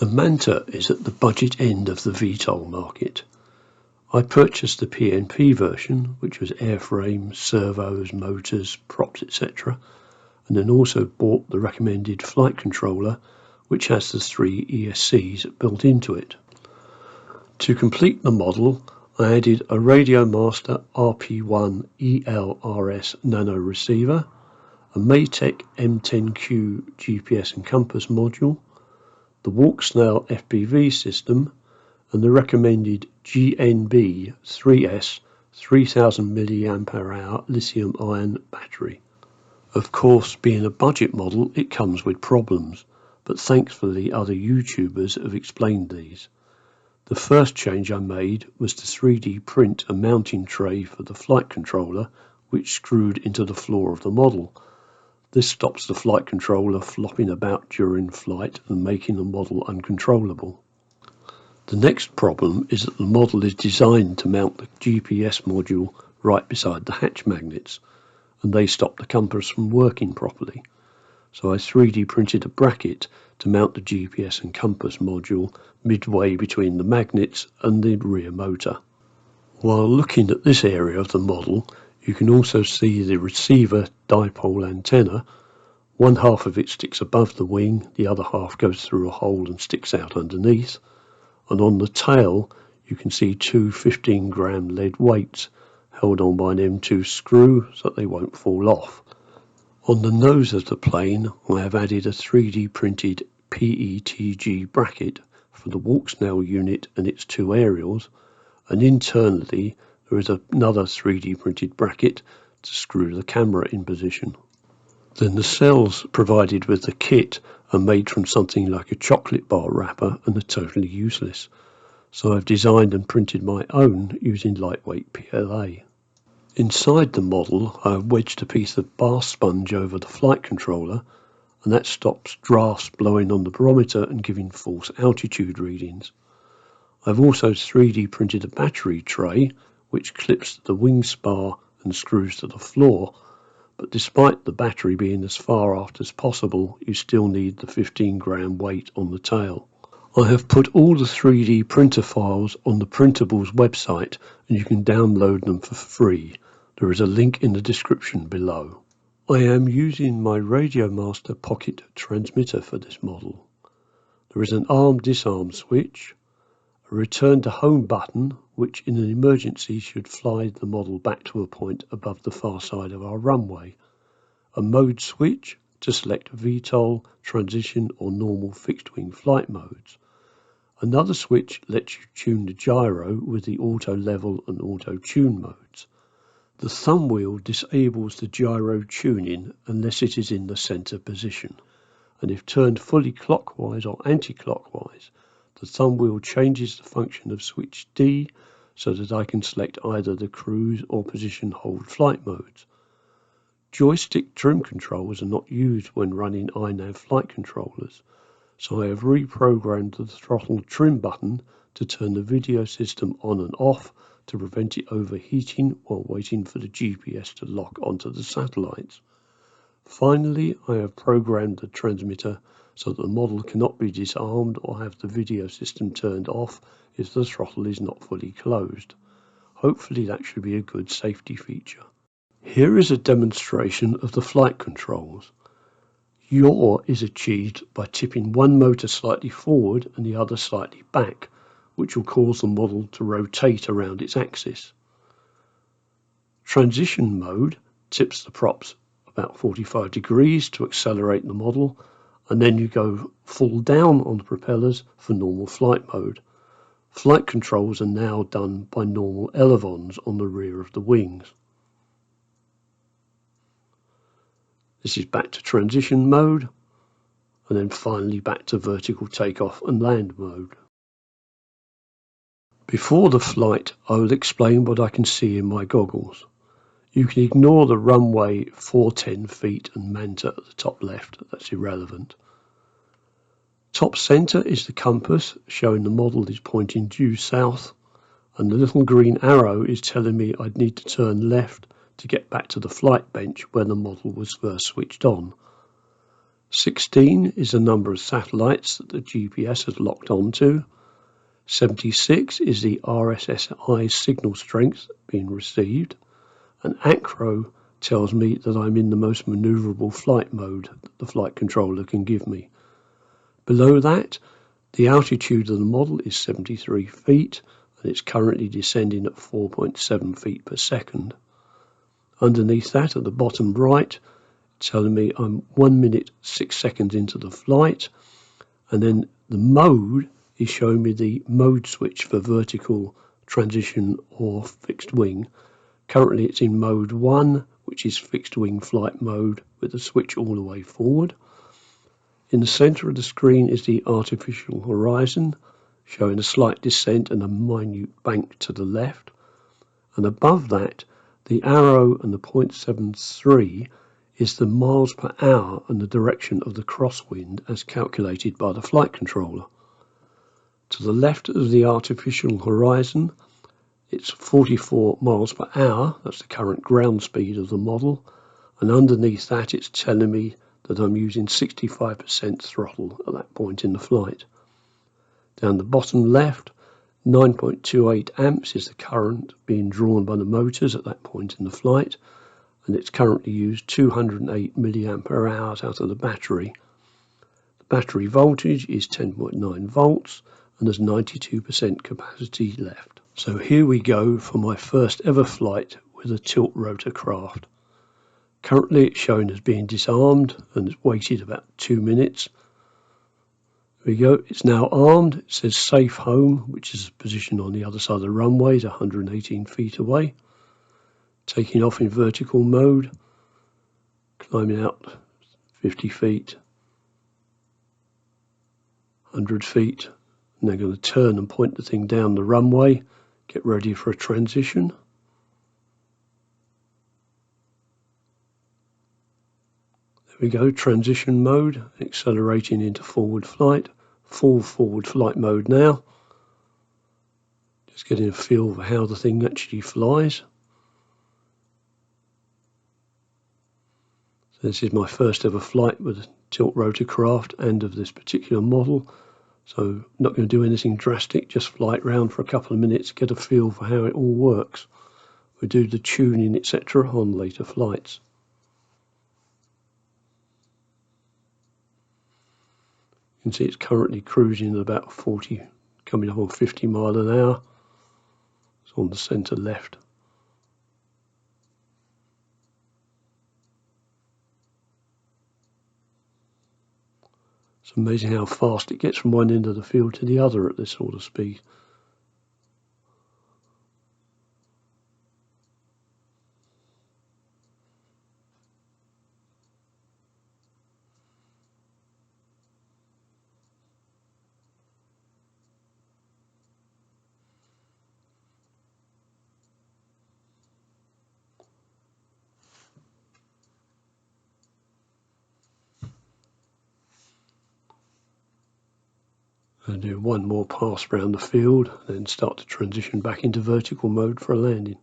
The Manta is at the budget end of the VTOL market. I purchased the PNP version, which was airframe, servos, motors, props, etc., and then also bought the recommended flight controller, which has the 3 ESCs built into it. To complete the model, I added a Radiomaster RP1 ELRS nano receiver, a Maytech M10Q GPS and compass module, the Walksnail FPV system, and the recommended GNB 3S 3000 mAh lithium-ion battery. Of course, being a budget model, it comes with problems, but thankfully other YouTubers have explained these. The first change I made was to 3D print a mounting tray for the flight controller, which screwed into the floor of the model. This stops the flight controller flopping about during flight and making the model uncontrollable. The next problem is that the model is designed to mount the GPS module right beside the hatch magnets, and they stop the compass from working properly. So I 3D printed a bracket to mount the GPS and compass module midway between the magnets and the rear motor. While looking at this area of the model, you can also see the receiver dipole antenna. One half of it sticks above the wing, the other half goes through a hole and sticks out underneath. And on the tail, you can see two 15-gram lead weights held on by an M2 screw so that they won't fall off. On the nose of the plane, I have added a 3D printed PETG bracket for the Walksnail unit and its two aerials, and internally there is another 3D printed bracket to screw the camera in position. Then the cells provided with the kit are made from something like a chocolate bar wrapper and are totally useless, so I've designed and printed my own using lightweight PLA. Inside the model, I have wedged a piece of bar sponge over the flight controller, and that stops drafts blowing on the barometer and giving false altitude readings. I've also 3D printed a battery tray, which clips to the wing spar and screws to the floor, but despite the battery being as far aft as possible, you still need the 15-gram weight on the tail. I have put all the 3D printer files on the Printables website, and you can download them for free. There is a link in the description below. I am using my Radiomaster pocket transmitter for this model. There is an arm-disarm switch, a return to home button, which in an emergency should fly the model back to a point above the far side of our runway, a mode switch to select VTOL, transition or normal fixed-wing flight modes. Another switch lets you tune the gyro with the auto level and auto tune modes. The thumb wheel disables the gyro tuning unless it is in the center position, and if turned fully clockwise or anti-clockwise, the thumb wheel changes the function of switch D so that I can select either the cruise or position hold flight modes. Joystick trim controls are not used when running iNav flight controllers, so I have reprogrammed the throttle trim button to turn the video system on and off to prevent it overheating while waiting for the GPS to lock onto the satellites. Finally, I have programmed the transmitter so that the model cannot be disarmed or have the video system turned off if the throttle is not fully closed. Hopefully that should be a good safety feature. Here is a demonstration of the flight controls. Yaw is achieved by tipping one motor slightly forward and the other slightly back, which will cause the model to rotate around its axis. Transition mode tips the props about 45 degrees to accelerate the model, and then you go full down on the propellers for normal flight mode. Flight controls are now done by normal elevons on the rear of the wings. This is back to transition mode, and then finally back to vertical takeoff and land mode. Before the flight, I will explain what I can see in my goggles. You can ignore the runway 410 feet and Manta at the top left, that's irrelevant. Top center is the compass, showing the model is pointing due south, and the little green arrow is telling me I'd need to turn left to get back to the flight bench where the model was first switched on. 16 is the number of satellites that the GPS has locked onto. 76 is the RSSI signal strength being received. And acro tells me that I'm in the most manoeuvrable flight mode that the flight controller can give me. Below that, the altitude of the model is 73 feet and it's currently descending at 4.7 feet per second. Underneath that, at the bottom right, telling me I'm 1 minute 6 seconds into the flight, and then the mode is showing me the mode switch for vertical transition or fixed wing. Currently it's in mode 1, which is fixed wing flight mode with the switch all the way forward. In the centre of the screen is the artificial horizon, showing a slight descent and a minute bank to the left. And above that, the arrow and the 0.73 is the miles per hour and the direction of the crosswind as calculated by the flight controller. To the left of the artificial horizon, it's 44 miles per hour, that's the current ground speed of the model, and underneath that it's telling me that I'm using 65% throttle at that point in the flight. Down the bottom left, 9.28 amps is the current being drawn by the motors at that point in the flight, and it's currently used 208 milliampere hours out of the battery. The battery voltage is 10.9 volts, and there's 92% capacity left. So here we go for my first ever flight with a tilt rotor craft. Currently it's shown as being disarmed and it's waited about 2 minutes. There we go, it's now armed. It says safe home, which is positioned on the other side of the runway, 118 feet away. Taking off in vertical mode, climbing out 50 feet, 100 feet, and they're going to turn and point the thing down the runway, get ready for a transition. There we go, transition mode, accelerating into forward flight, full forward flight mode now. Just getting a feel for how the thing actually flies. So this is my first ever flight with a tilt rotor craft and of this particular model. So not going to do anything drastic, just fly it around for a couple of minutes, get a feel for how it all works. We do the tuning, etc. on later flights. You can see it's currently cruising at about 40, coming up on 50 miles an hour. It's on the centre left. It's amazing how fast it gets from one end of the field to the other at this sort of speed. I'll do one more pass around the field, then start to transition back into vertical mode for a landing.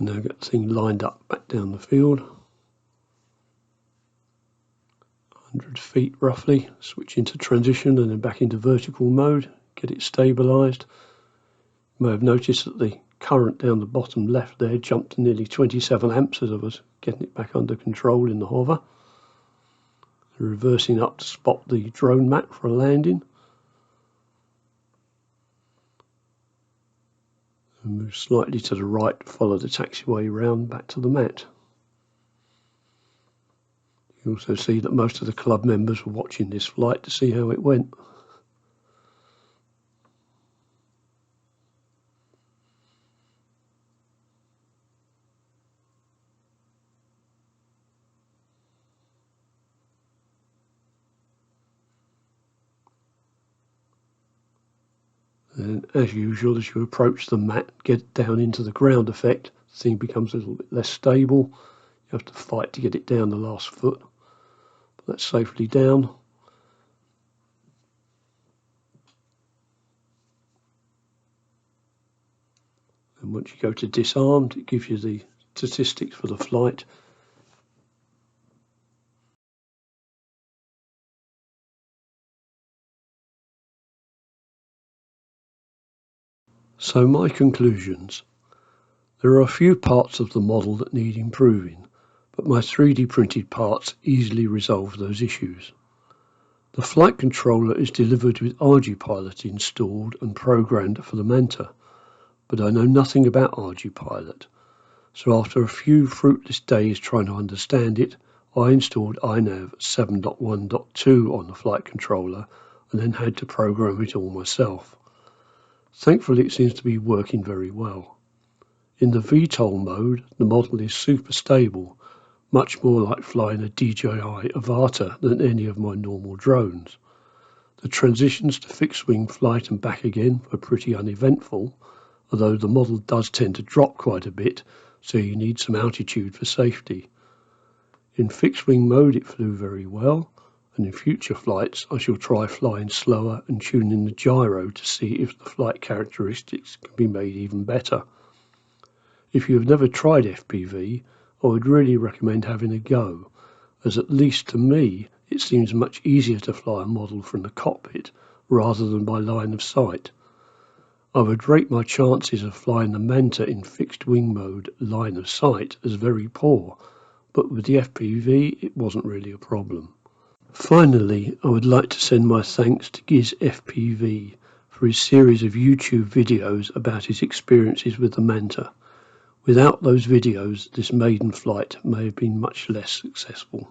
So now I've got the thing lined up back down the field. 100 feet roughly, switch into transition and then back into vertical mode, get it stabilised. You may have noticed that the current down the bottom left there jumped to nearly 27 amps as I was getting it back under control in the hover. Reversing up to spot the drone mat for a landing. And move slightly to the right, follow the taxiway round back to the mat. You also see that most of the club members were watching this flight to see how it went. And as usual, as you approach the mat, get down into the ground effect, the thing becomes a little bit less stable. You have to fight to get it down the last foot. But that's safely down. And once you go to disarmed, it gives you the statistics for the flight. So my conclusions. There are a few parts of the model that need improving, but my 3D printed parts easily resolve those issues. The flight controller is delivered with ArduPilot installed and programmed for the Manta, but I know nothing about ArduPilot. So after a few fruitless days trying to understand it, I installed iNav 7.1.2 on the flight controller and then had to program it all myself. Thankfully it seems to be working very well. In the VTOL mode, the model is super stable, much more like flying a DJI Avata than any of my normal drones. The transitions to fixed-wing flight and back again were pretty uneventful, although the model does tend to drop quite a bit, so you need some altitude for safety. In fixed-wing mode it flew very well, and in future flights I shall try flying slower and tuning the gyro to see if the flight characteristics can be made even better. If you have never tried FPV, I would really recommend having a go, as at least to me it seems much easier to fly a model from the cockpit rather than by line of sight. I would rate my chances of flying the Manta in fixed wing mode line of sight as very poor, but with the FPV it wasn't really a problem. Finally, I would like to send my thanks to Giz FPV for his series of YouTube videos about his experiences with the Manta. Without those videos, this maiden flight may have been much less successful.